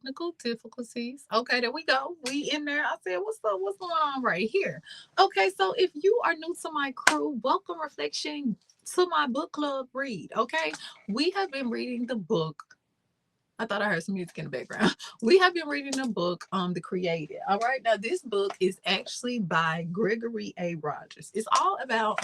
technical difficulties. Okay, there we go. We in there. I said, what's up? What's going on right here? Okay, so if you are new to my crew, welcome Reflection to my book club read. Okay, we have been reading the book. I thought I heard some music in the background. We have been reading the book, The Created. All right, now this book is actually by Gregory A. Rogers. It's all about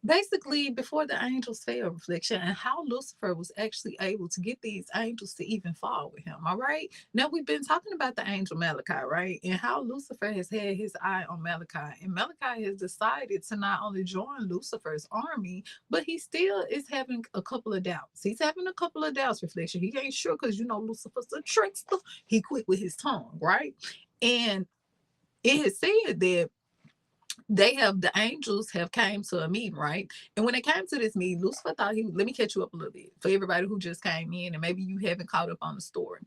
basically before the angels fell reflection and how Lucifer was actually able to get these angels to even fall with him. All right, now we've been talking about the angel Malachi, right, and how Lucifer has had his eye on Malachi, and Malachi has decided to not only join Lucifer's army, but he still is having a couple of doubts. He's having a couple of doubts, reflection. He ain't sure because Lucifer's a trickster. He quick with his tongue, right? And it has said that the angels have came to a meeting, right? And when they came to this meeting, Lucifer thought let me catch you up a little bit for everybody who just came in and maybe you haven't caught up on the story.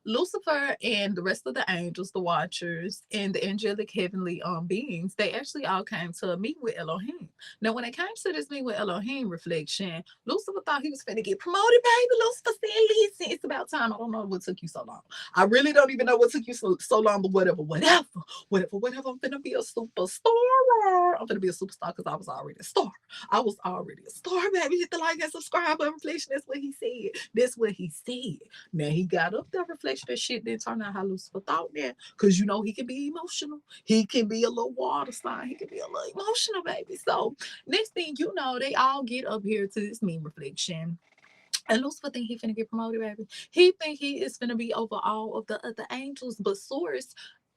Lucifer and the rest of the angels, the watchers, and the angelic heavenly beings, they actually all came to a meet with Elohim. Now, when they came to this meet with Elohim reflection, Lucifer thought he was finna get promoted, baby. Lucifer said, listen, it's about time. I don't know what took you so long. I really don't even know what took you so long, but whatever. I'm finna be a superstar. I'm gonna be a superstar because I was already a star. I was already a star, baby. Hit the like and subscribe button, reflection. That's what he said. That's what he said. Now he got up there, reflection. That shit didn't turn out how Lucifer thought there. Because he can be emotional. He can be a little water sign. He can be a little emotional, baby. So next thing you know, they all get up here to this meme reflection. And Lucifer think he finna get promoted, baby. He think he is finna be over all of the other angels, but source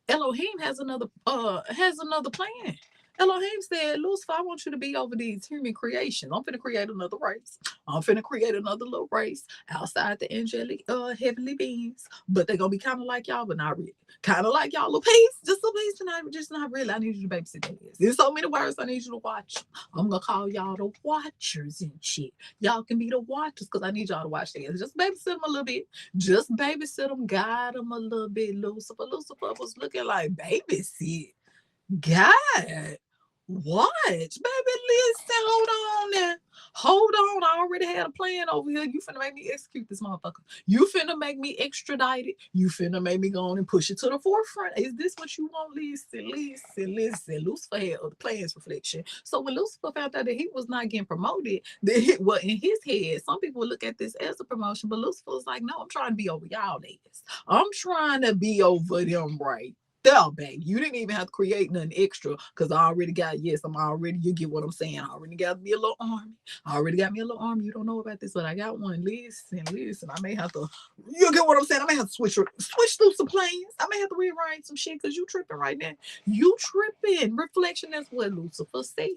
Elohim has another plan. Elohim said, Lucifer, I want you to be over these human creations. I'm finna create another race. I'm finna create another little race outside the angelic heavenly beings. But they're gonna be kind of like y'all, but not really. Kind of like y'all, a piece, just a piece, and just not really. I need you to babysit that. There's so many words I need you to watch. I'm gonna call y'all the watchers and shit. Y'all can be the watchers because I need y'all to watch theirs. Just babysit them a little bit. Just babysit them, guide them a little bit. Lucifer was looking like babysit. God, what? Baby, listen, hold on now. Hold on. I already had a plan over here. You finna make me execute this motherfucker. You finna make me extradite it. You finna make me go on and push it to the forefront. Is this what you want? Listen. Lucifer had other plans, reflection. So when Lucifer found out that he was not getting promoted, well, in his head, some people would look at this as a promotion, but Lucifer was like, no, I'm trying to be over y'all niggas. I'm trying to be over them right there, baby. You didn't even have to create nothing extra because I already got, you get what I'm saying. I already got me a little army. I already got me a little army. You don't know about this, but I got one. Listen. I may have to, you get what I'm saying? I may have to switch through some plans. I may have to rewrite some shit because you tripping right now. You tripping. Reflection, that's what Lucifer said.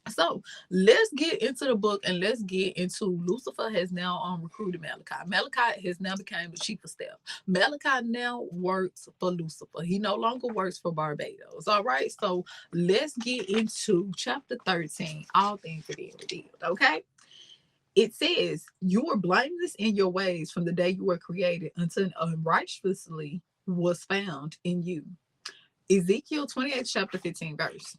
So let's get into the book and let's get into Lucifer has now recruited Malachi. Malachi has now become the chief of staff. Malachi now works for Lucifer. He no longer works for Barbados. All right. So let's get into chapter 13. All things are being revealed. Okay. It says, you were blameless in your ways from the day you were created until unrighteously was found in you. Ezekiel 28, chapter 15, verse.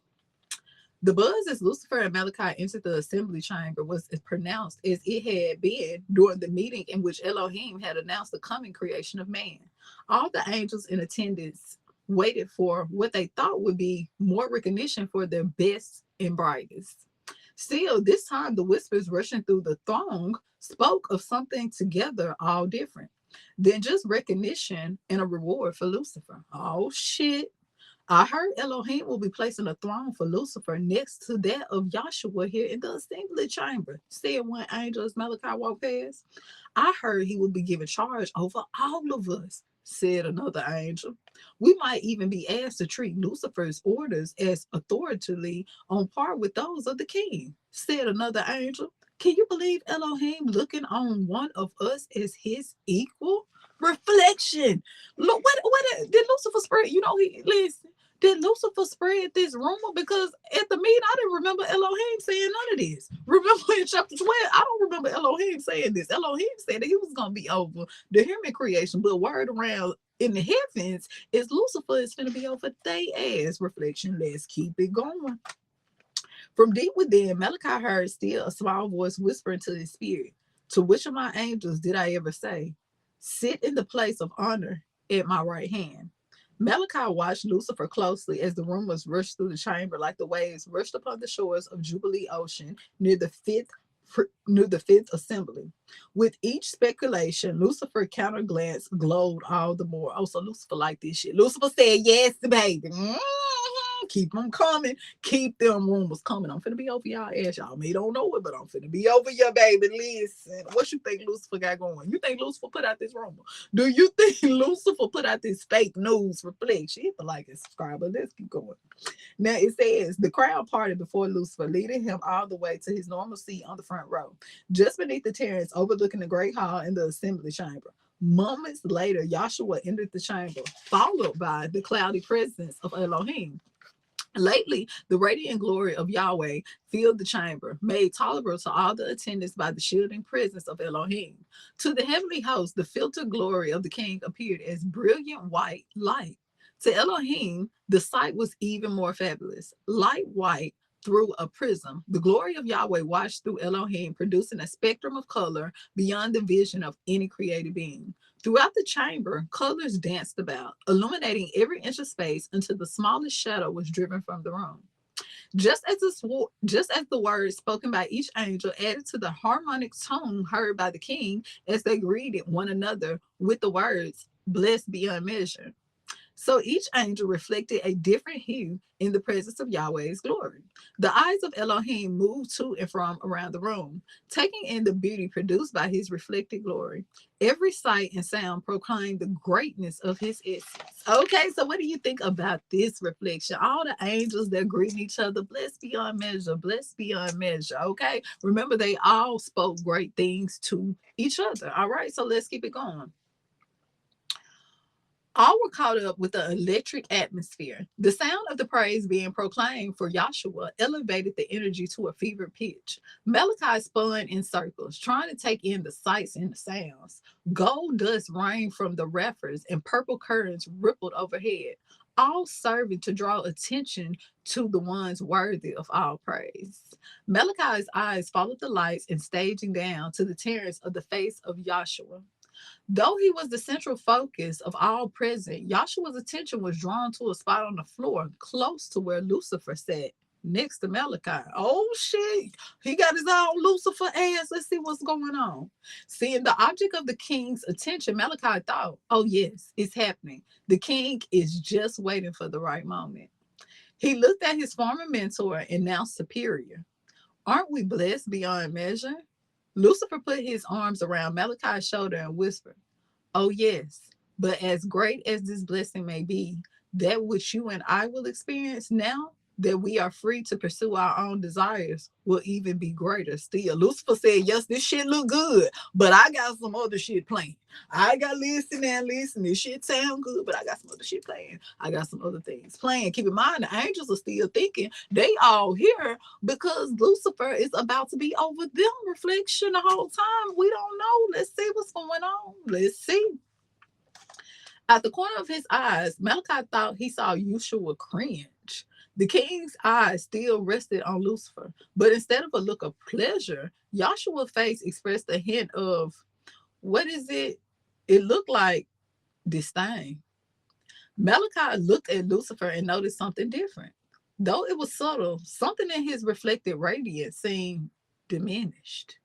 The buzz as Lucifer and Malachi entered the assembly chamber was as pronounced as it had been during the meeting in which Elohim had announced the coming creation of man. All the angels in attendance waited for what they thought would be more recognition for their best and brightest. Still, this time the whispers rushing through the throng spoke of something together all different than just recognition and a reward for Lucifer. Oh shit. I heard Elohim will be placing a throne for Lucifer next to that of Yahshua here in the assembly chamber, said one angel as Malachi walked past. I heard he will be given charge over all of us, said another angel. We might even be asked to treat Lucifer's orders as authoritatively on par with those of the king, said another angel. Can you believe Elohim looking on one of us as his equal? Reflection. Look, what did Lucifer spread? He listen. Did Lucifer spread this rumor? Because at the meeting, I didn't remember Elohim saying none of this. Remember in chapter 12, I don't remember Elohim saying this. Elohim said that he was going to be over the human creation, but word around in the heavens is Lucifer is going to be over they ass. Reflection. Let's keep it going. From deep within, Malachi heard still a small voice whispering to his spirit. To which of my angels did I ever say, Sit in the place of honor at my right hand. Malachi watched Lucifer closely as the rumors rushed through the chamber like the waves rushed upon the shores of Jubilee Ocean near the fifth assembly. With each speculation, Lucifer counter glance glowed all the more. Oh, so Lucifer liked this shit. Lucifer said, yes, baby. Keep them coming. Keep them rumors coming. I'm finna be over y'all ass. Y'all may don't know it, but I'm finna be over your baby. Listen, what you think Lucifer got going? You think Lucifer put out this rumor? Do you think Lucifer put out this fake news reflection? Hit the like and subscribe, but let's keep going. Now it says the crowd parted before Lucifer, leading him all the way to his normal seat on the front row, just beneath the terrace overlooking the great hall and the assembly chamber. Moments later, Joshua entered the chamber, followed by the cloudy presence of Elohim. Lately, the radiant glory of Yahweh filled the chamber, made tolerable to all the attendants by the shielding presence of Elohim. To the heavenly host, the filtered glory of the king appeared as brilliant white light. To Elohim, the sight was even more fabulous. Light white through a prism, the glory of Yahweh watched through Elohim, producing a spectrum of color beyond the vision of any created being. Throughout the chamber, colors danced about, illuminating every inch of space until the smallest shadow was driven from the room. Just as the words spoken by each angel added to the harmonic tone heard by the king as they greeted one another with the words, blessed beyond measure. So each angel reflected a different hue in the presence of Yahweh's glory. The eyes of Elohim moved to and from around the room, taking in the beauty produced by his reflected glory. Every sight and sound proclaimed the greatness of his essence. Okay, so what do you think about this reflection? All the angels that greet each other, blessed beyond measure, blessed beyond measure. Okay, remember they all spoke great things to each other. All right, so let's keep it going. All were caught up with the electric atmosphere. The sound of the praise being proclaimed for Joshua elevated the energy to a fever pitch. Malachi spun in circles, trying to take in the sights and the sounds. Gold dust rained from the rafters and purple curtains rippled overhead, all serving to draw attention to the ones worthy of all praise. Malachi's eyes followed the lights and staging down to the terrace of the face of Joshua. Though he was the central focus of all present, Joshua's attention was drawn to a spot on the floor close to where Lucifer sat, next to Malachi. Oh shit, he got his own Lucifer ass. Let's see what's going on. Seeing the object of the king's attention, Malachi thought, oh yes, it's happening. The king is just waiting for the right moment. He looked at his former mentor and now superior. Aren't we blessed beyond measure? Lucifer put his arms around Malachi's shoulder and whispered, oh, yes, but as great as this blessing may be, that which you and I will experience now, that we are free to pursue our own desires, will even be greater still. Lucifer said, yes, this shit look good, but I got some other shit playing. I got listen and listen. This shit sound good, but I got some other shit playing. I got some other things playing. Keep in mind, the angels are still thinking they all here because Lucifer is about to be over them reflection the whole time. We don't know. Let's see what's going on. Let's see. At the corner of his eyes, Malachi thought he saw Yeshua cringe. The king's eyes still rested on Lucifer, but instead of a look of pleasure, Joshua's face expressed a hint of, what is it? It looked like disdain. Malachi looked at Lucifer and noticed something different. Though it was subtle, something in his reflected radiance seemed diminished.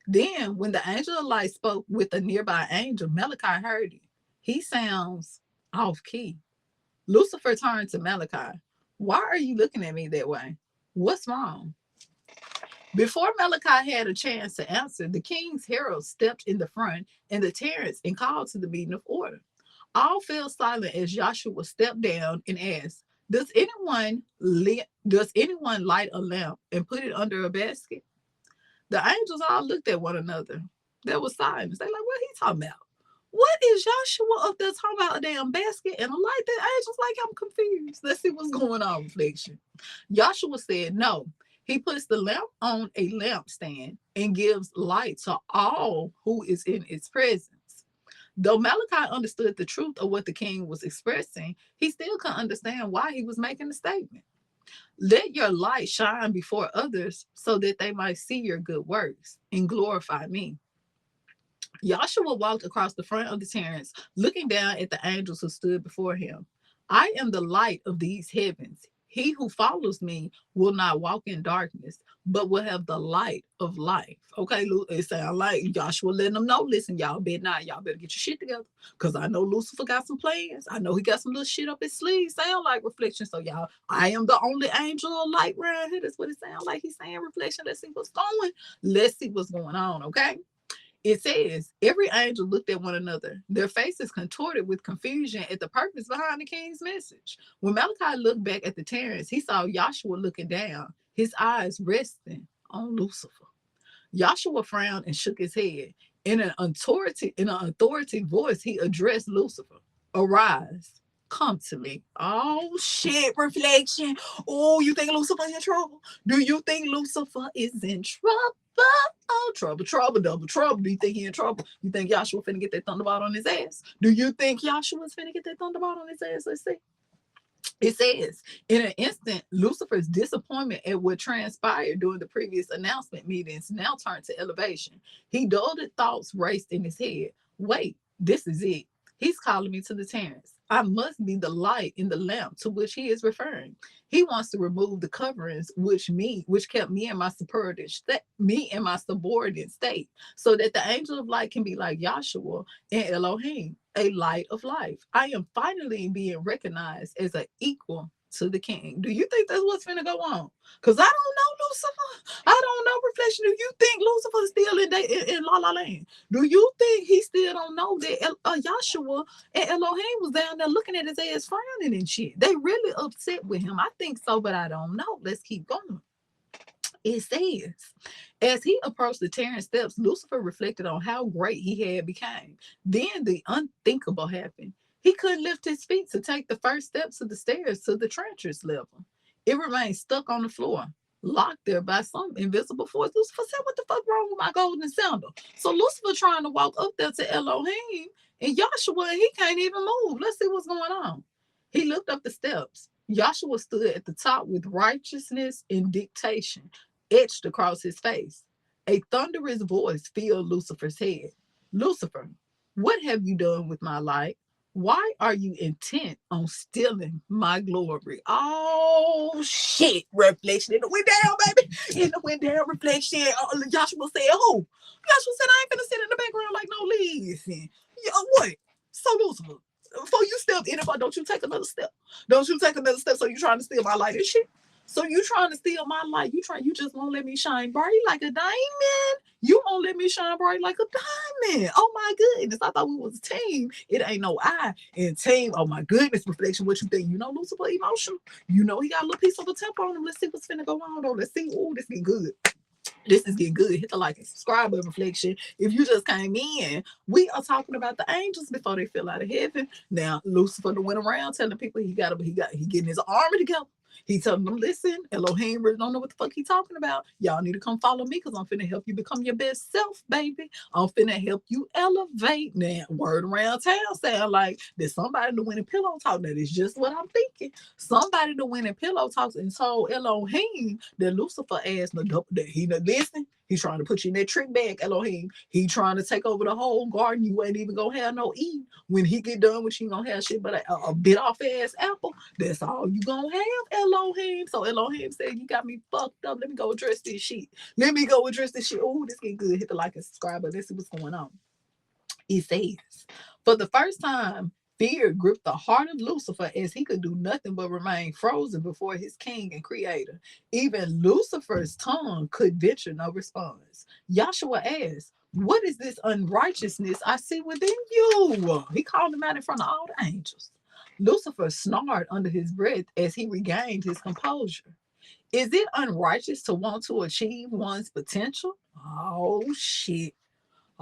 Then, when the angel of light spoke with a nearby angel, Malachi heard it. He sounds off key. Lucifer turned to Malachi. Why are you looking at me that way? What's wrong? Before Malachi had a chance to answer, the king's herald stepped in the front and the terrace and called to the meeting of order. All fell silent as Joshua stepped down and asked, does anyone light a lamp and put it under a basket? The angels all looked at one another. There was silence. They like, what he talking about? What is Joshua up there talking about a damn basket and a light? That angels like, I'm confused. Let's see what's going on, reflection. Joshua said, no. He puts the lamp on a lampstand and gives light to all who is in its presence. Though Malachi understood the truth of what the king was expressing, he still couldn't understand why he was making the statement. Let your light shine before others so that they might see your good works and glorify me. Joshua walked across the front of the terrace, looking down at the angels who stood before him. I am the light of these heavens. He who follows me will not walk in darkness, but will have the light of life. Okay, it sounds like Joshua letting them know, listen, y'all better not, y'all better get your shit together. Because I know Lucifer got some plans. I know he got some little shit up his sleeve. Sound like reflection. So y'all, I am the only angel of light around here. That's what it sounds like. He's saying reflection. Let's see what's going. Let's see what's going on. Okay. It says, every angel looked at one another, their faces contorted with confusion at the purpose behind the king's message. When Malachi looked back at the terrace, he saw Joshua looking down, his eyes resting on Lucifer. Joshua frowned and shook his head. In an authoritative voice, he addressed Lucifer. Arise, come to me. Oh shit, reflection. Oh, you think Lucifer in trouble? Do you think Lucifer is in trouble? Oh, trouble, double trouble. Do you think he in trouble? You think Joshua finna get that thunderbolt on his ass? Do you think Joshua's finna get that thunderbolt on his ass? Let's see. It says, in an instant, Lucifer's disappointment at what transpired during the previous announcement meetings now turned to elevation. He dulled thoughts raced in his head. Wait, this is it. He's calling me to the terrace. I must be the light in the lamp to which he is referring. He wants to remove the coverings which kept me in my subordinate state, so that the angel of light can be like Yahshua and Elohim, a light of life. I am finally being recognized as an equal to the king. Do you think that's what's going to go on? Because I don't know Lucifer. I don't know reflection. Do you think Lucifer's still in La La Land? Do you think he still don't know that Yahshua and Elohim was down there looking at his ass frowning and shit? They really upset with him. I think so, but I don't know. Let's keep going. It says, as he approached the terrace steps, Lucifer reflected on how great he had become. Then the unthinkable happened. He couldn't lift his feet to take the first steps of the stairs to the treacherous level. It remained stuck on the floor, locked there by some invisible force. Lucifer said, what the fuck wrong with my golden sandal? So Lucifer trying to walk up there to Elohim and Joshua, and he can't even move. Let's see what's going on. He looked up the steps. Joshua stood at the top with righteousness and dictation etched across his face. A thunderous voice filled Lucifer's head. Lucifer, what have you done with my light? Why are you intent on stealing my glory? Oh shit, reflection. It went down, baby. It went down, reflection. Joshua said, who? Joshua said, I ain't gonna sit in the background like no leaves. What? So Lucifer, before you step in, don't you take another step? Don't you take another step? So you trying to steal my light and shit? So you trying to steal my light? You just won't let me shine bright like a diamond. You won't let me shine bright like a diamond. Oh my goodness! I thought we was a team. It ain't no I in team. Oh my goodness, reflection. What you think? You know Lucifer emotional. You know he got a little piece of a temper on him. Let's see what's finna go on though. Let's see. Oh, this get good. This is getting good. Hit the like and subscribe button, reflection. If you just came in, we are talking about the angels before they fell out of heaven. Now Lucifer went around telling people he getting his army together. He telling them, listen, Elohim really don't know what the fuck he talking about. Y'all need to come follow me because I'm finna help you become your best self, baby. I'm finna help you elevate. Now, word around town sound like there's somebody to win in pillow talk. That is just what I'm thinking. Somebody to win in pillow talks and told Elohim that Lucifer asked that he not listen. He's trying to put you in that trick bag, Elohim. He trying to take over the whole garden. You ain't even gonna have no eat. When he get done with you, gonna have shit but a bit off ass apple. That's all you gonna have, Elohim. So Elohim said, you got me fucked up. Let me go address this shit. Oh, this get good. Hit the like and subscribe. Let's see what's going on. It says, for the first time, fear gripped the heart of Lucifer as he could do nothing but remain frozen before his king and creator. Even Lucifer's tongue could venture no response. Joshua asked, what is this unrighteousness I see within you? He called him out in front of all the angels. Lucifer snarled under his breath as he regained his composure. Is it unrighteous to want to achieve one's potential? Oh, shit.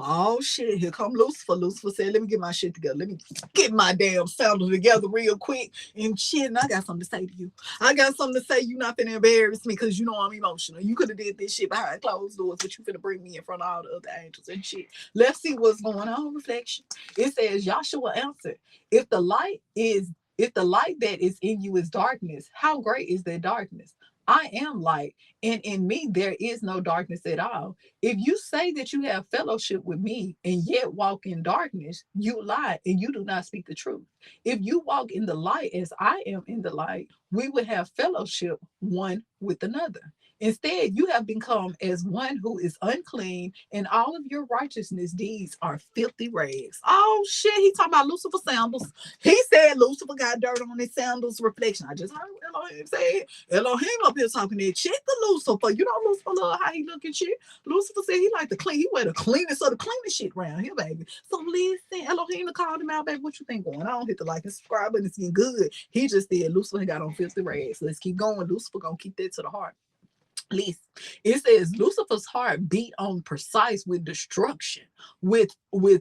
Oh shit, here come Lucifer. Lucifer said, let me get my shit together. Let me get my damn sandal together real quick. And shit, and I got something to say to you. I got something to say. You not finna embarrass me because you know I'm emotional. You could have did this shit behind closed doors, but you finna bring me in front of all the other angels and shit. Let's see what's going on, reflection. It says, Joshua answered, if the light that is in you is darkness, how great is that darkness? I am light, and in me there is no darkness at all. If you say that you have fellowship with me and yet walk in darkness, you lie and you do not speak the truth. If you walk in the light as I am in the light, we will have fellowship one with another. Instead, you have become as one who is unclean, and all of your righteousness deeds are filthy rags. Oh shit, he talking about Lucifer sandals. He said Lucifer got dirt on his sandals reflection. I just heard Elohim say it. Elohim up here talking that shit to Lucifer. You know Lucifer love how he look and shit. Lucifer said he like to clean. He wear the cleanest of the cleanest shit around here, baby. So listen, Elohim to call him out, baby. What you think going on? Hit the like and subscribe button. It's getting good. He just said Lucifer got on filthy rags. Let's keep going. Lucifer gonna keep that to the heart. Least it says Lucifer's heart beat on precise with destruction, with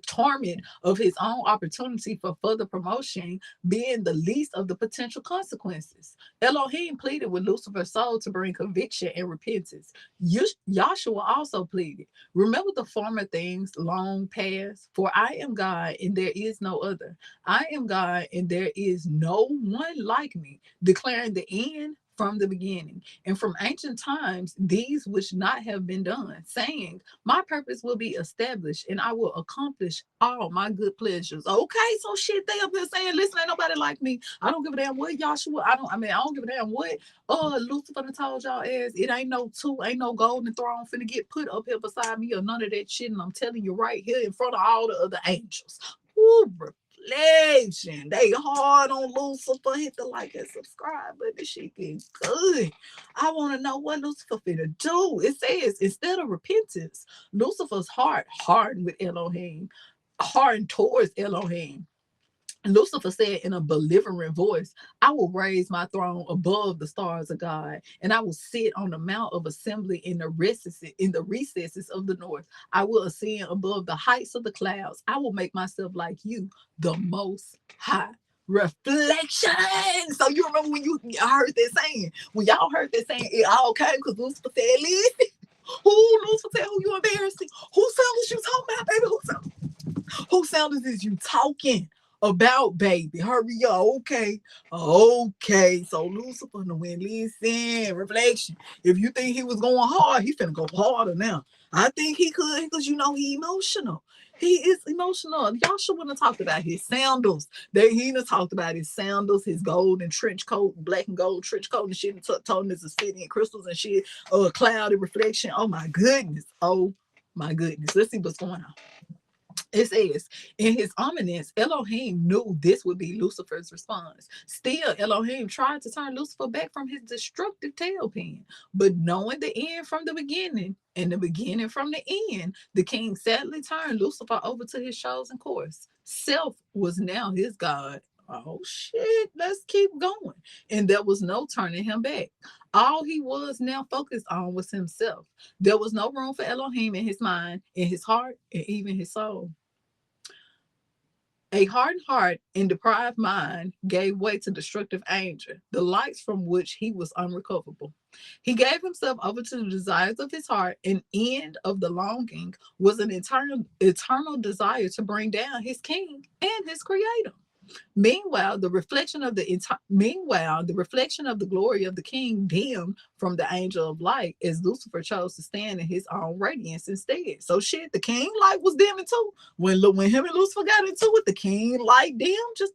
torment of his own opportunity for further promotion being the least of the potential consequences. Elohim pleaded with Lucifer's soul to bring conviction and repentance. Yahshua also pleaded, remember the former things long past, for I am God and there is no other. I am God and there is no one like me, declaring the end from the beginning, and from ancient times, these which not have been done, saying, my purpose will be established, and I will accomplish all my good pleasures. Okay, so shit, they up there saying, listen, ain't nobody like me. I don't give a damn what Joshua. I don't give a damn what Lucifer done told y'all ass. It ain't no golden throne finna get put up here beside me or none of that shit. And I'm telling you right here in front of all the other angels. Ooh, legend. They hard on Lucifer. Hit the like and subscribe, but this shit get good. I want to know what Lucifer finna do. It says instead of repentance, Lucifer's heart hardened with Elohim, hardened towards Elohim. Lucifer said in a belligerent voice, I will raise my throne above the stars of God, and I will sit on the mount of assembly in the recesses of the north. I will ascend above the heights of the clouds. I will make myself like you, the most high. Reflection. So you remember when you heard that saying? When y'all heard that saying, it all came because Lucifer said, listen, who Lucifer said who you embarrassing? Who sound you talking about, baby? Who sound is you talking about, baby? Hurry up. Okay. Okay. So Lucifer the win. Listen, reflection. If you think he was going hard, he finna go harder now. I think he could because you know he emotional. He is emotional. Y'all should want to talk about his sandals. He done talked about his sandals, his gold and trench coat, black and gold trench coat and shit, and told him it's a city and crystals and shit, cloudy reflection. Oh my goodness. Oh my goodness. Let's see what's going on. It says, in his ominence, Elohim knew this would be Lucifer's response. Still, Elohim tried to turn Lucifer back from his destructive tailpin. But knowing the end from the beginning and the beginning from the end, the king sadly turned Lucifer over to his chosen course. Self was now his God. Oh shit, let's keep going. And there was no turning him back. All he was now focused on was himself. There was no room for Elohim in his mind, in his heart, and even his soul. A hardened heart and deprived mind gave way to destructive anger, the lights from which he was unrecoverable. He gave himself over to the desires of his heart, and end of the longing was an eternal desire to bring down his king and his creator. Meanwhile, the reflection of the glory of the king dimmed from the angel of light as Lucifer chose to stand in his own radiance instead. So shit, the king light was dimming too. When him and Lucifer got into it, the king light dimmed just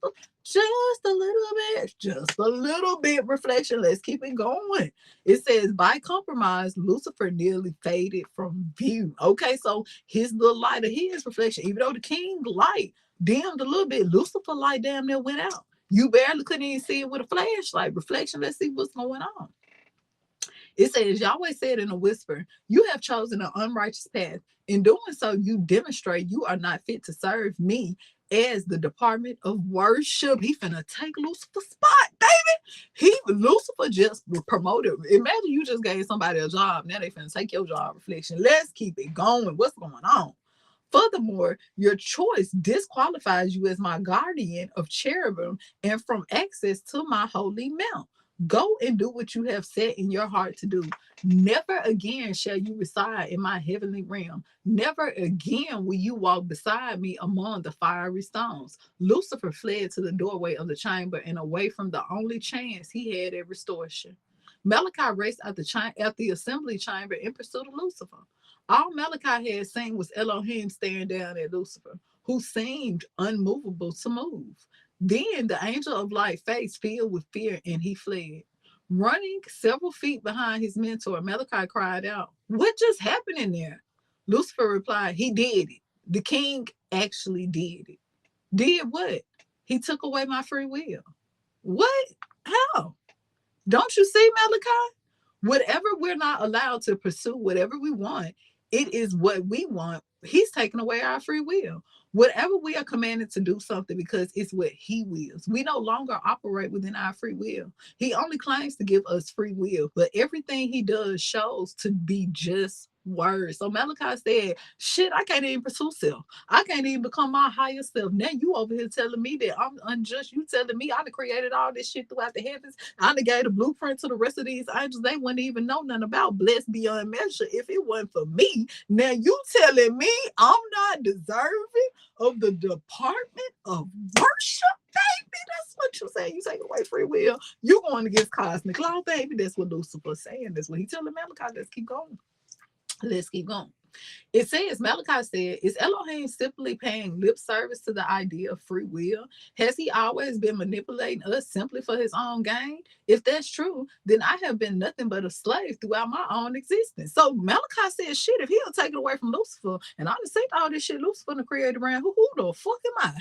a little bit. Reflection. Let's keep it going. It says by compromise, Lucifer nearly faded from view. Okay, so his little light of his reflection, even though the king light dimmed a little bit, Lucifer light damn near went out. You barely couldn't even see it with a flashlight. Reflection, let's see what's going on. It says, Yahweh said in a whisper, you have chosen an unrighteous path. In doing so, you demonstrate you are not fit to serve me as the department of worship. He finna take Lucifer's spot, baby. Lucifer just promoted. Imagine you just gave somebody a job. Now they finna take your job. Reflection. Let's keep it going. What's going on? Furthermore, your choice disqualifies you as my guardian of cherubim and from access to my holy mount. Go and do what you have set in your heart to do. Never again shall you reside in my heavenly realm. Never again will you walk beside me among the fiery stones. Lucifer fled to the doorway of the chamber and away from the only chance he had at restoration. Malachi raced out the assembly chamber in pursuit of Lucifer. All Malachi had seen was Elohim staring down at Lucifer, who seemed unmovable to move. Then the angel of light face filled with fear and he fled. Running several feet behind his mentor, Malachi cried out, "What just happened in there?" Lucifer replied, "He did it. The king actually did it." Did what? He took away my free will. What? How? Don't you see, Malachi? Whatever we're not allowed to pursue, whatever we want, it is what we want. He's taking away our free will. Whatever we are commanded to do something because it's what he wills. We no longer operate within our free will. He only claims to give us free will, but everything he does shows to be just words. So Malachi said, "Shit, I can't even pursue self. I can't even become my higher self. Now you over here telling me that I'm unjust. You telling me I done created all this shit throughout the heavens. I done gave the blueprint to the rest of these angels. They wouldn't even know nothing about blessed beyond measure if it wasn't for me. Now you telling me I'm not deserving of the department of worship, baby? That's what you say. You take away free will. You going against cosmic law, baby. That's what Lucifer's saying. That's what he telling Malachi. Let's keep going. Let's keep going. It says, Malachi said, "Is Elohim simply paying lip service to the idea of free will? Has he always been manipulating us simply for his own gain? If that's true, then I have been nothing but a slave throughout my own existence." So Malachi said, "Shit, if he'll take it away from Lucifer, and I just think all this shit Lucifer created around, who the fuck am I?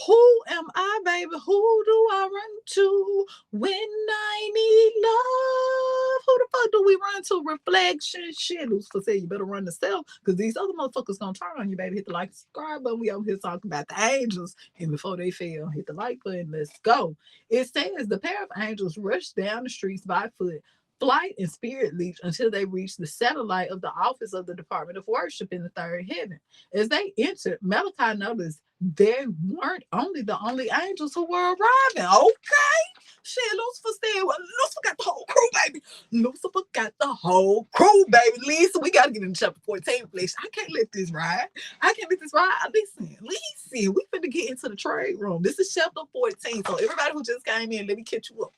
Who am I, baby? Who do I run to when I need love? Who the fuck do we run to? Reflection." Shit, Lucifer said, "You better run to self, because these other motherfuckers gonna turn on you, baby. Hit the like, subscribe button. We over here talking about the angels. And before they fail, hit the like button. Let's go." It says the pair of angels rushed down the streets by foot, flight and spirit leaped until they reached the satellite of the office of the Department of Worship in the third heaven. As they entered, Malachi noticed they weren't the only angels who were arriving. Okay. Shit, Lucifer said, "Well, Lucifer got the whole crew, baby. Lucifer got the whole crew, baby. Listen, we got to get into chapter 14, flesh. I can't let this ride. I can't let this ride. Listen. We finna get into the trade room. This is chapter 14. So everybody who just came in, let me catch you up.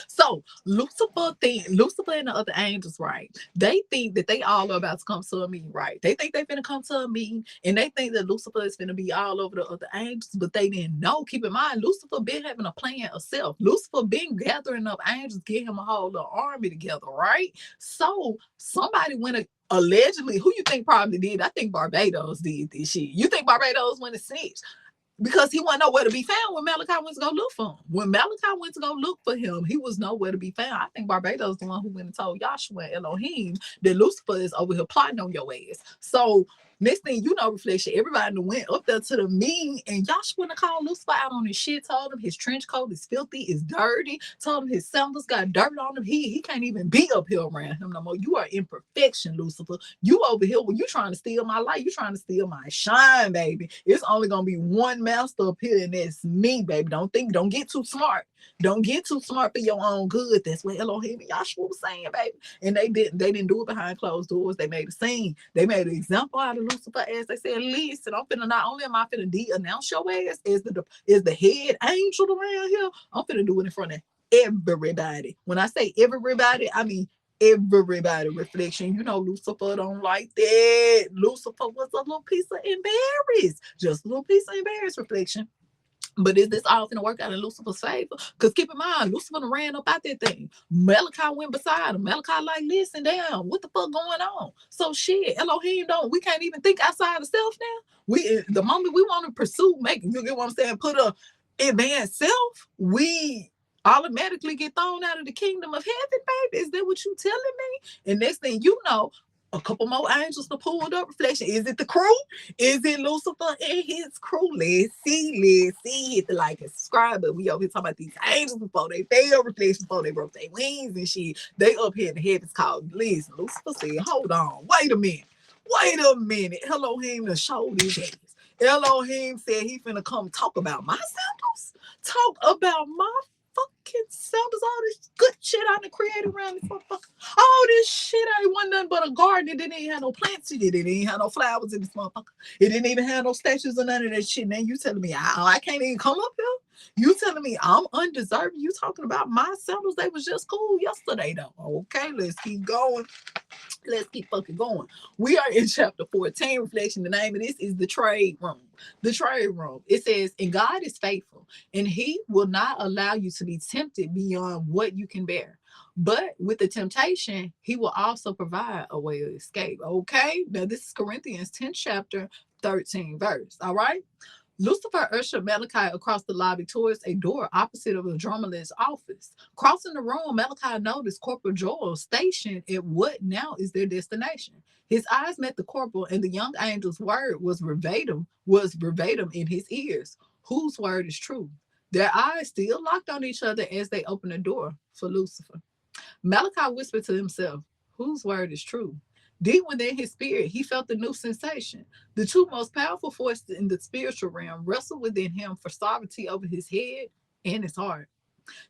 So Lucifer and the other angels, right? They think that they all are about to come to a meeting, right? They think they're gonna come to a meeting, and they think that Lucifer is gonna be all over the other angels, but they didn't know. Keep in mind, Lucifer been having a plan of self. Lucifer been gathering up angels, get him a whole little army together, right? So somebody went allegedly, who you think probably did? I think Barbados did this shit. You think Barbados went to snitch? Because he wasn't nowhere to be found when Malachi went to go look for him. When Malachi went to go look for him, he was nowhere to be found. I think Barbados the one who went and told Joshua and Elohim that Lucifer is over here plotting on your ass. So next thing you know, Reflection, everybody went up there to the meeting, and Joshua called Lucifer out on his shit, told him his trench coat is filthy, is dirty, told him his sandals got dirt on him. He can't even be up here around him no more. You are imperfection, Lucifer. You over here when you trying to steal my light, you trying to steal my shine, baby. It's only gonna be one master up here, and that's me, baby. Don't get too smart. Don't get too smart for your own good. That's what Elohim and Joshua was saying, baby. And they didn't do it behind closed doors. They made a scene. They made an example out of Lucifer, as they said, "Listen, I'm finna not only am I finna de-announce your ass as the head angel around here, I'm finna do it in front of everybody." When I say everybody, I mean everybody. Reflection, you know Lucifer don't like that. Lucifer was a little piece of embarrassed. Just a little piece of embarrassed, Reflection. But is this all going to work out in Lucifer's favor? Because keep in mind, Lucifer ran up out that thing. Malachi went beside him. Malachi like, "Listen, damn, what the fuck going on?" So shit, Elohim we can't even think outside of self now. The moment we want to pursue, you get what I'm saying, put a advanced self, we automatically get thrown out of the kingdom of heaven, baby. Is that what you telling me? And next thing you know, a couple more angels to pull up. Reflection. Is it the crew? Is it Lucifer and his crew? Let's see. Hit the like and subscribe. But we over here talking about these angels before they fell, Reflection, before they broke their wings and shit. They up here in the heavens called, listen, Lucifer said, "Hold on, wait a minute. Elohim done showed his ass. Elohim said he finna come talk about my sandals. Talk about my fucking sandals, all this good shit I done created around this motherfucker. All this shit ain't one nothing but a garden. It didn't even have no plants in it. It didn't even have no flowers in this motherfucker. It didn't even have no statues or none of that shit. Now you telling me I can't even come up here? You telling me I'm undeserving? You talking about my sandals? They was just cool yesterday, though. Okay, let's keep going. Let's keep fucking going. We are in chapter 14, reflection. The name of this is the trade room. The trade room. It says, and God is faithful, and he will not allow you to be tempted beyond what you can bear. But with the temptation, he will also provide a way of escape. Okay. Now, this is Corinthians 10th chapter, 13 verse. All right. Lucifer ushered Malachi across the lobby towards a door opposite of the journalist's office. Crossing the room, Malachi noticed Corporal Joel stationed at what now is their destination. His eyes met the corporal, and the young angel's word was verbatim in his ears. Whose word is true? Their eyes still locked on each other as they opened the door for Lucifer. Malachi whispered to himself, whose word is true? Deep within his spirit, he felt a new sensation. The two most powerful forces in the spiritual realm wrestled within him for sovereignty over his head and his heart.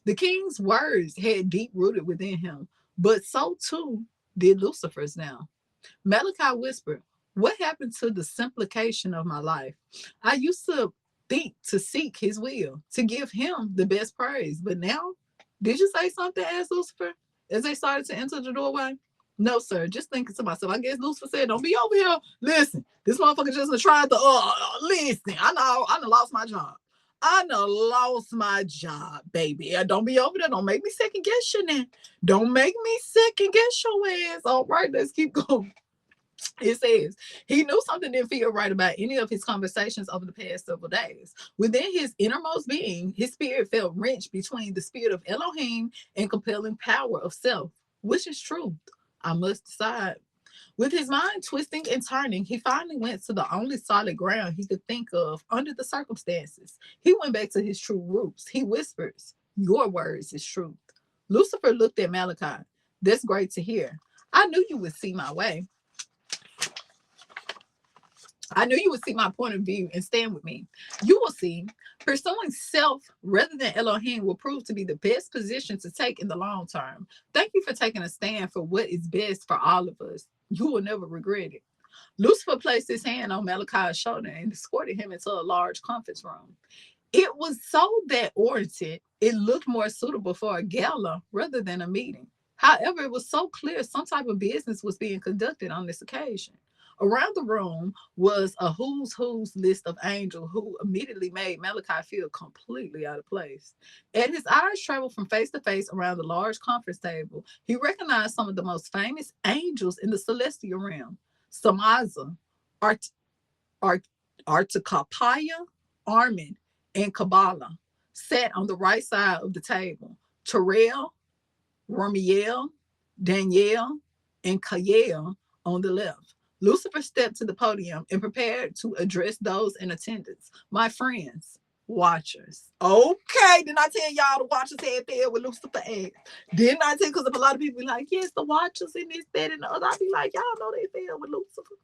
The king's words had deep rooted within him, but so too did Lucifer's now. Malachi whispered, what happened to the simplification of my life? I used to think to seek his will, to give him the best praise. But now, did you say something? Asked Lucifer as they started to enter the doorway. No, sir. Just thinking to myself. I guess Lucifer said, don't be over here. Listen, this motherfucker just tried to, listen. I know, I done lost my job. I done lost my job, baby. Don't be over there. Don't make me second guess you now. Don't make me second guess your ass. All right, let's keep going. It says, he knew something didn't feel right about any of his conversations over the past several days. Within his innermost being, his spirit felt wrenched between the spirit of Elohim and compelling power of self. Which is truth? I must decide. With his mind twisting and turning, he finally went to the only solid ground he could think of under the circumstances. He went back to his true roots. He whispers, your words is truth. Lucifer looked at Malachi. That's great to hear. I knew you would see my way. I knew you would see my point of view and stand with me. You will see, pursuing self rather than Elohim will prove to be the best position to take in the long term. Thank you for taking a stand for what is best for all of us. You will never regret it. Lucifer placed his hand on Malachi's shoulder and escorted him into a large conference room. It was so that oriented, it looked more suitable for a gala rather than a meeting. However, it was so clear some type of business was being conducted on this occasion. Around the room was a who's list of angels who immediately made Malachi feel completely out of place. As his eyes traveled from face to face around the large conference table, he recognized some of the most famous angels in the celestial realm. Samaza, Art, Art, Artakapaya, Armin, and Kabbalah sat on the right side of the table. Terrell, Romiel, Danielle, and Kael on the left. Lucifer stepped to the podium and prepared to address those in attendance. My friends, watchers. Okay, didn't I tell y'all the watchers had there with Lucifer ass? Didn't I tell? Because a lot of people be like, yes, the watchers in this, that, and the other. I be like, y'all know they fell with Lucifer.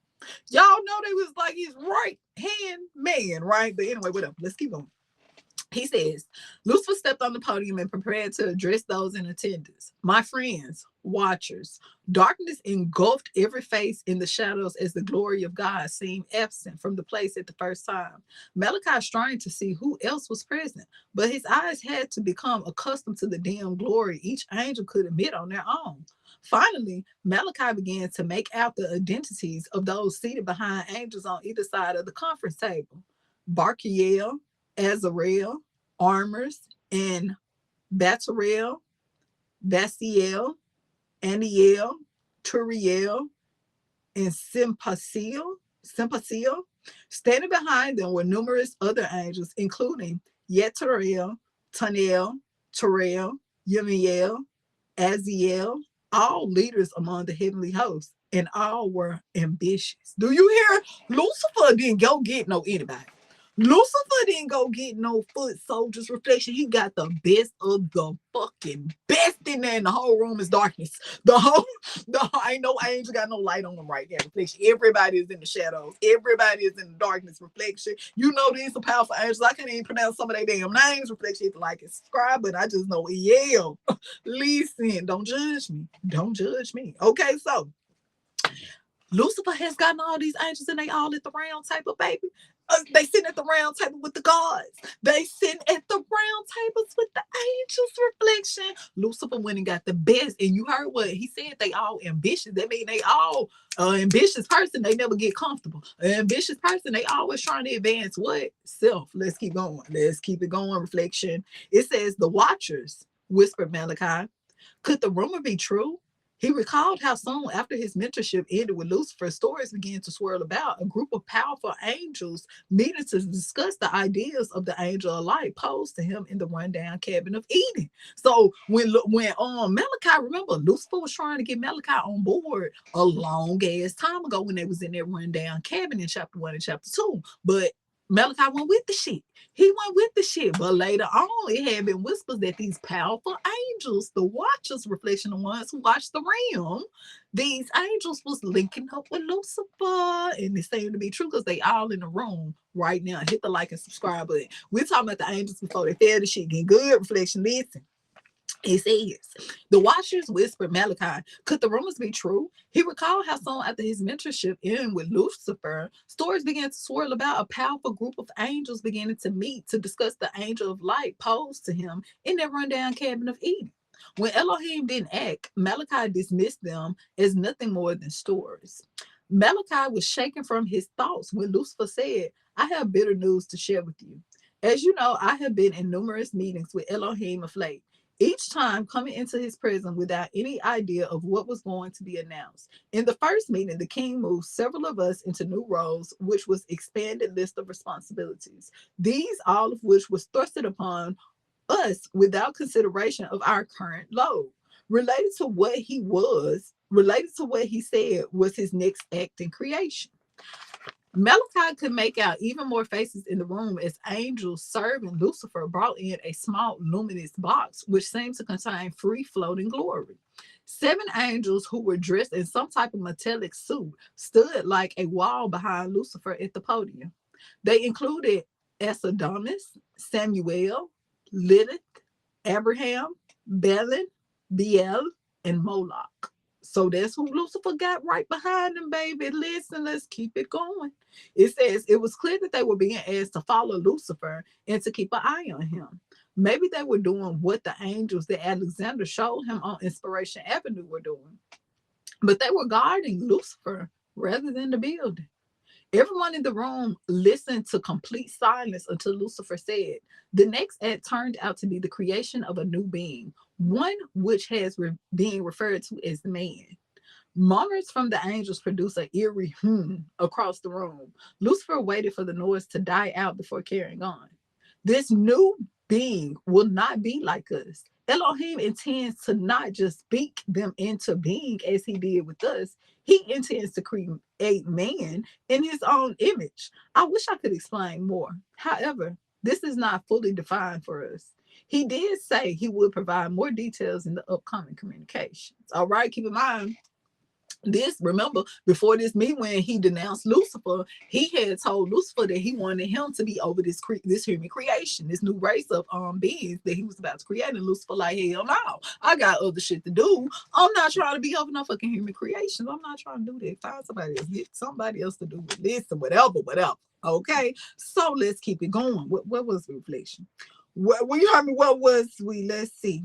Y'all know they was like his right hand man, right? But anyway, whatever. Let's keep going. He says, Lucifer stepped on the podium and prepared to address those in attendance. My friends, watchers, darkness engulfed every face in the shadows as the glory of God seemed absent from the place at the first time. Malachi strained to see who else was present, but his eyes had to become accustomed to the dim glory each angel could emit on their own. Finally, Malachi began to make out the identities of those seated behind angels on either side of the conference table. Barkiel, Azarel, Armors, and Batarel, Basiel, Aniel, Turiel, and Sympasiel. Standing behind them were numerous other angels, including Yetarel, Tanel, Terrell, Yemiel, Aziel, all leaders among the heavenly hosts, and all were ambitious. Do you hear? Lucifer didn't go get no anybody. Lucifer didn't go get no foot soldiers reflection. He got the best of the fucking best in there, and the whole room is darkness. Ain't no angel got no light on them right there. Reflection. Everybody is in the shadows. Everybody is in the darkness. Reflection. You know these are powerful angels. I can't even pronounce some of their damn names. Reflection. If you like and subscribe, but I just know yeah. Listen, don't judge me. Don't judge me. Okay, so Lucifer has gotten all these angels and they all at the round table, baby. They sitting at the round table with the gods. They sitting at the round tables with the angels reflection. Lucifer went and got the best. And you heard what he said, they all ambitious. That mean they all ambitious person. They never get comfortable. An ambitious person, they always trying to advance what? Self. Let's keep going. Let's keep it going. Reflection. It says the watchers, whispered Malachi. Could the rumor be true? He recalled how soon after his mentorship ended with Lucifer, stories began to swirl about a group of powerful angels meeting to discuss the ideas of the angel of light posed to him in the rundown cabin of Eden. So when Malachi, remember, Lucifer was trying to get Malachi on board a long ass time ago when they was in that rundown cabin in chapter 1 and chapter 2. But Malachi went with the shit. He went with the shit. But later on, it had been whispers that these powerful angels, the watchers, reflection of ones who watched the realm, these angels was linking up with Lucifer. And it seemed to be true because they all in the room right now. Hit the like and subscribe button. We're talking about the angels before they fell the shit. Getting good reflection. Listen. It says, the watchers whispered Malachi, could the rumors be true? He recalled how soon after his mentorship ended with Lucifer, stories began to swirl about a powerful group of angels beginning to meet to discuss the angel of light posed to him in that rundown cabin of Eden. When Elohim didn't act, Malachi dismissed them as nothing more than stories. Malachi was shaken from his thoughts when Lucifer said, I have bitter news to share with you. As you know, I have been in numerous meetings with Elohim of late, each time coming into his presence without any idea of what was going to be announced. In the first meeting, the king moved several of us into new roles, which was expanded list of responsibilities. These, all of which was thrusted upon us without consideration of our current load. Related to what he said was his next act in creation. Malachi could make out even more faces in the room as angels serving Lucifer brought in a small luminous box which seemed to contain free floating glory. 7 angels who were dressed in some type of metallic suit stood like a wall behind Lucifer at the podium. They included Asadonis, Samuel, Lilith, Abraham, Belin, Biel, and Moloch. So that's who Lucifer got right behind him, baby. Listen, let's keep it going. It says it was clear that they were being asked to follow Lucifer and to keep an eye on him. Maybe they were doing what the angels that Alexander showed him on Inspiration Avenue were doing. But they were guarding Lucifer rather than the building. Everyone in the room listened to complete silence until Lucifer said, the next act turned out to be the creation of a new being, one which has being referred to as man. Murmurs from the angels produced an eerie across the room. Lucifer waited for the noise to die out before carrying on. This new being will not be like us. Elohim intends to not just speak them into being as he did with us. He intends to create man in his own image. I wish I could explain more. However, this is not fully defined for us. He did say he would provide more details in the upcoming communications. All right, keep in mind, this, remember, before this meeting when he denounced Lucifer, he had told Lucifer that he wanted him to be over this human creation, this new race of beings that he was about to create. And Lucifer like, hell no, I got other shit to do. I'm not trying to be over no fucking human creations. I'm not trying to do that. Find somebody else, get somebody else to do with this or whatever. Okay, so let's keep it going. What was the reflection? Well, you heard me. What was we? Let's see.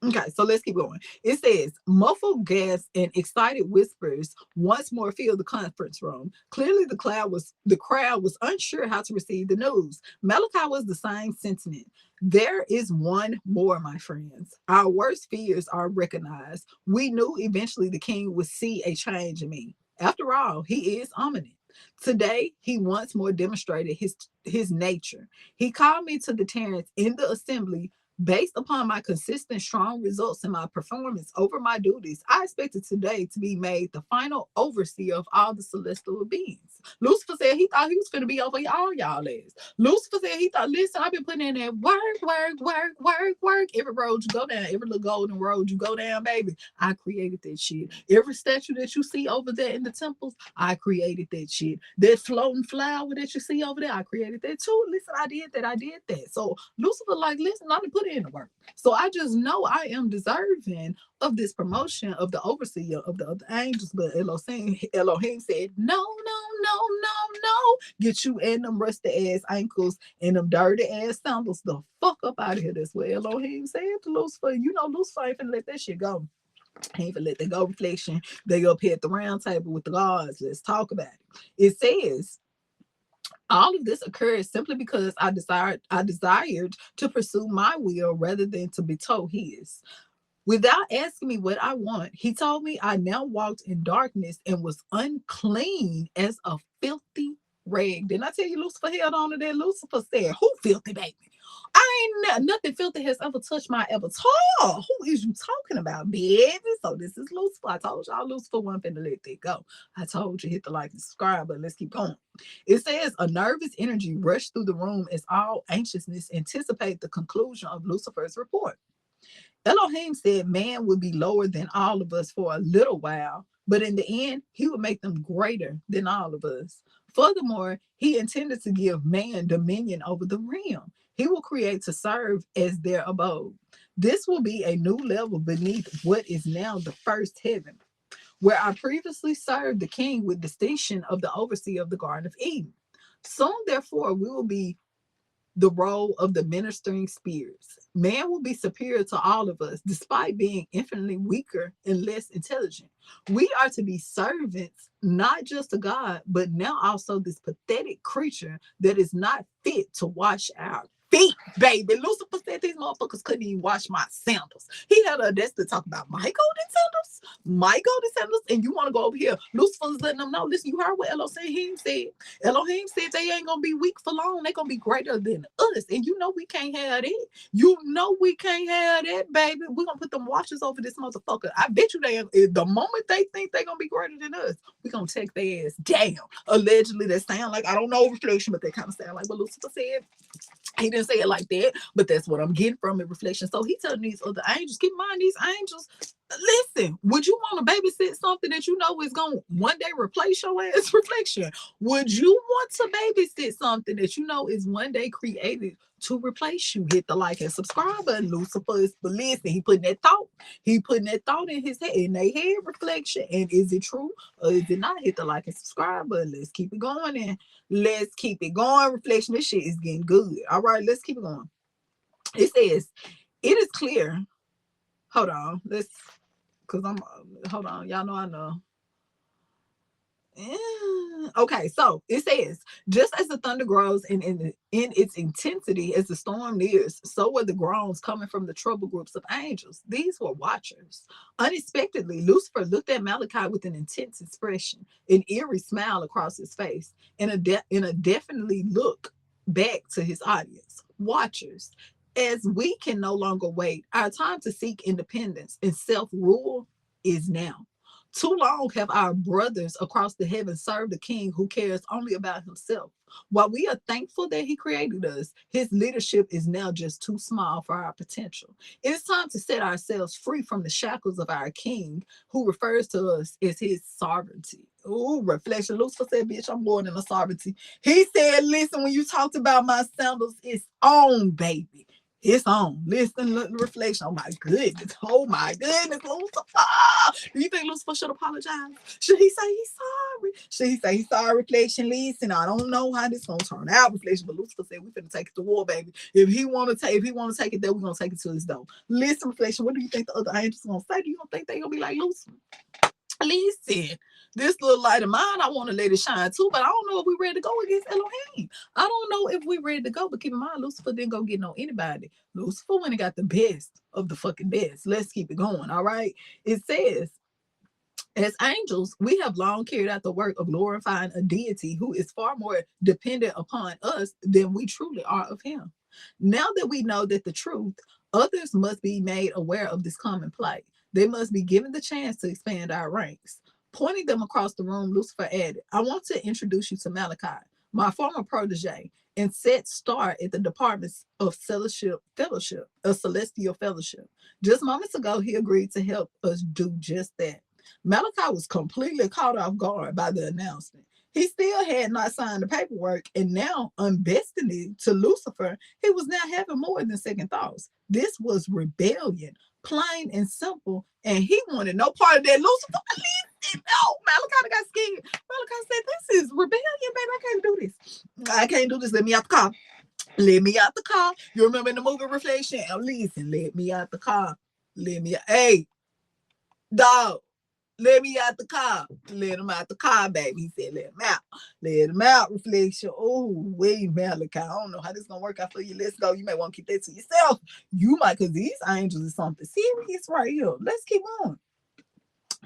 Okay, so let's keep going. It says, muffled gasps and excited whispers once more filled the conference room. Clearly, the crowd was unsure how to receive the news. Malachi was the same sentiment. There is one more, my friends. Our worst fears are recognized. We knew eventually the king would see a change in me. After all, he is omniscient. Today, he once more demonstrated his nature. He called me to the terrace in the assembly. Based upon my consistent, strong results in my performance over my duties, I expected today to be made the final overseer of all the celestial beings. Lucifer said he thought he was going to be over all y'all ass. Lucifer said he thought, listen, I've been putting in that work. Every road you go down, every little golden road you go down, baby, I created that shit. Every statue that you see over there in the temples, I created that shit. That floating flower that you see over there, I created that too. Listen, I did that. So Lucifer like, listen, I'm put put in the work. So I just know I am deserving of this promotion of the overseer of the other angels. But Elohim said, no, no, no, no, no. Get you in them rusty ass ankles and them dirty ass sandals the fuck up out of here. That's what Elohim said to Lucifer. You know, Lucifer ain't finna let that shit go. He ain't finna let that go. Reflection. They up here at the round table with the gods. Let's talk about it. It says, all of this occurred simply because I desired to pursue my will rather than to be told his. Without asking me what I want, he told me I now walked in darkness and was unclean as a filthy rag. Didn't I tell you Lucifer held on to that? Lucifer said, who filthy, baby? I ain't nothing filthy has ever touched my avatar. Who is you talking about, baby? So this is Lucifer. I told y'all Lucifer wasn't finna let that go. I told you hit the like and subscribe, but let's keep going. It says a nervous energy rushed through the room as all anxiousness anticipated the conclusion of Lucifer's report. Elohim said man would be lower than all of us for a little while, but in the end, he would make them greater than all of us. Furthermore, he intended to give man dominion over the realm. He will create to serve as their abode. This will be a new level beneath what is now the first heaven, where I previously served the king with distinction of the overseer of the Garden of Eden. Soon, therefore, we will be the role of the ministering spirits. Man will be superior to all of us, despite being infinitely weaker and less intelligent. We are to be servants, not just to God, but now also this pathetic creature that is not fit to wash our feet, baby. Lucifer said these motherfuckers couldn't even wash my sandals. He had a desk to talk about my golden sandals, and you want to go over here. Lucifer's letting them know, listen, you heard what Elohim said. Elohim said they ain't gonna be weak for long. They're gonna be greater than us. And you know we can't have that. You know we can't have that, baby. We're gonna put them watches over this motherfucker. I bet you the moment they think they're gonna be greater than us, we're gonna take their ass down. Allegedly, they sound like, I don't know reflection, but they kind of sound like what Lucifer said. He didn't say it like that, but that's what I'm getting from it, reflection. So he telling these other angels, keep in mind, these angels, listen, would you want to babysit something that you know is going to one day replace your ass, reflection? Would you want to babysit something that you know is one day created to replace you? Hit the like and subscribe button. Lucifer is, but listen, he putting that thought in his head, in their head, reflection. And is it true or is it not? Hit the like and subscribe button. Let's keep it going and let's keep it going, reflection. This shit is getting good. All right, let's keep it going. It says, it is clear. Hold on, let's, because hold on, y'all know I know. Okay, so it says, just as the thunder grows in its intensity as the storm nears, so were the groans coming from the trouble groups of angels. These were watchers. Unexpectedly, Lucifer looked at Malachi with an intense expression, an eerie smile across his face, and a definitely look back to his audience. Watchers, as we can no longer wait, our time to seek independence and self-rule is now. Too long have our brothers across the heavens served a king who cares only about himself. While we are thankful that he created us, his leadership is now just too small for our potential. It is time to set ourselves free from the shackles of our king, who refers to us as his sovereignty. Oh, reflection. Lucifer said, bitch, I'm more than a sovereignty. He said, listen, when you talked about my sandals, it's on, baby. It's on. Listen, reflection. Oh my goodness. Oh my goodness, Lucifer. Do you think Lucifer should apologize? Should he say he's sorry? Should he say he's sorry, reflection? Listen, I don't know how this gonna turn out, reflection, but Lucifer said we finna take it to war, baby. If he wanna take it there, we're gonna take it to his door. Listen, reflection, what do you think the other angels gonna say? Do you don't think they gonna be like, Lucifer? Listen, this little light of mine, I want to let it shine too, but I don't know if we're ready to go against Elohim. I don't know if we're ready to go, but keep in mind, Lucifer didn't go get no anybody. Lucifer went and got the best of the fucking best. Let's keep it going, all right? It says, as angels, we have long carried out the work of glorifying a deity who is far more dependent upon us than we truly are of him. Now that we know that the truth, others must be made aware of this common plight. They must be given the chance to expand our ranks. Pointing them across the room, Lucifer added, I want to introduce you to Malachi, my former protege, and set star at the departments of celestial fellowship. Just moments ago, he agreed to help us do just that. Malachi was completely caught off guard by the announcement. He still had not signed the paperwork, and now, unbestingly to Lucifer, he was now having more than second thoughts. This was rebellion, plain and simple, and he wanted no part of that. Lucifer, no, Malachi got scared. Malachi said, "This is rebellion, baby. I can't do this. I can't do this. Let me out the car. Let me out the car." You remember in the movie Reflection? Oh, listen, let me out the car. Let me out. Hey, dog. Let me out the car. Let him out the car, baby. He said, let him out. Let him out, Reflection. Oh, wait, Malachi. I don't know how this is going to work out for you. Let's go. You may want to keep that to yourself. You might, because these angels is something serious right here. Let's keep on.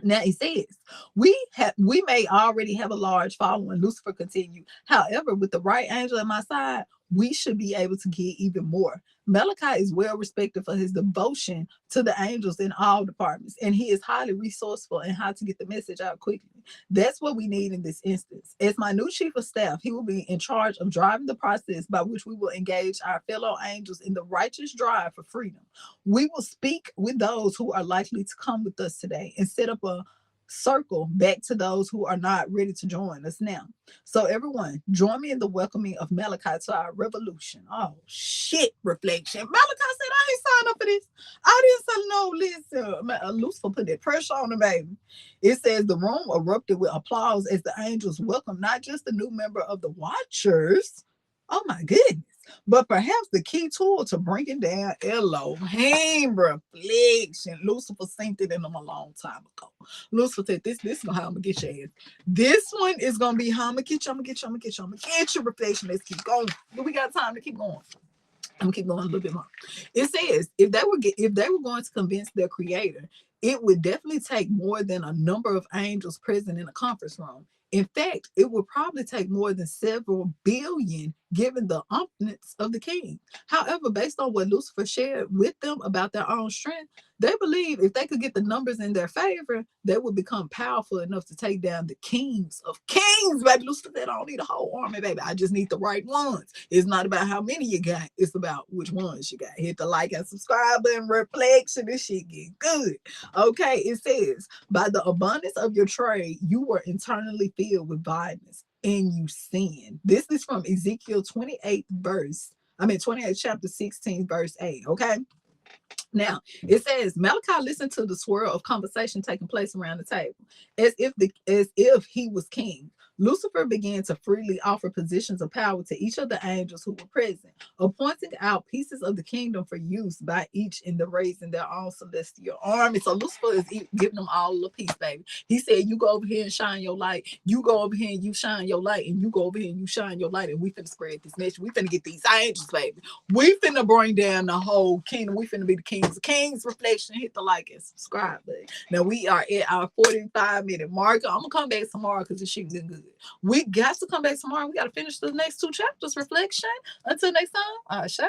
Now it says, we may already have a large following. Lucifer continued. However, with the right angel at my side, we should be able to get even more. Malachi is well respected for his devotion to the angels in all departments, and he is highly resourceful in how to get the message out quickly. That's what we need in this instance. As my new chief of staff, he will be in charge of driving the process by which we will engage our fellow angels in the righteous drive for freedom. We will speak with those who are likely to come with us today and set up a circle back to those who are not ready to join us now. So everyone, join me in the welcoming of Malachi to our revolution. Oh shit, Reflection. Malachi said, "I ain't signed up for this. I didn't say no." Listen, Lucifer put that pressure on the baby. It says the room erupted with applause as the angels welcomed not just the new member of the Watchers. Oh my goodness. But perhaps the key tool to bringing down Elohim, Reflection. Lucifer synced it in them a long time ago. Lucifer said, this is how I'm gonna get your ass. This one is gonna be how I'm gonna get you, I'm gonna get you, I'm gonna get you, I'm gonna get your Reflection. Let's keep going. But we got time to keep going. I'm gonna keep going a little bit more. It says if they were going to convince their creator, it would definitely take more than a number of angels present in a conference room. In fact, it would probably take more than several billion, given the omnipotence of the king. However, based on what Lucifer shared with them about their own strength, they believe if they could get the numbers in their favor, they would become powerful enough to take down the kings of kings. Baby, Lucifer said, "I don't need a whole army, baby. I just need the right ones." It's not about how many you got. It's about which ones you got. Hit the like and subscribe button. Reflection. This shit get good. Okay, it says, by the abundance of your trade, you were internally filled with violence and you sinned. This is from Ezekiel 28 chapter 16, verse 8. Okay. Now it says Malachi listened to the swirl of conversation taking place around the table, as if he was king. Lucifer began to freely offer positions of power to each of the angels who were present, appointing out pieces of the kingdom for use by each in the raising their own celestial army. So Lucifer is giving them all a piece, baby. He said, "You go over here and shine your light. You go over here and you shine your light, and you go over here and you shine your light, and we finna spread this message. We finna get these angels, baby. We finna bring down the whole kingdom. We finna be the kings of kings." Reflection. Hit the like and subscribe button. Now we are at our 45-minute marker. I'm gonna come back tomorrow because this shit been good. We got to come back tomorrow. We got to finish the next 2 chapters. Reflection. Until next time, Xiii.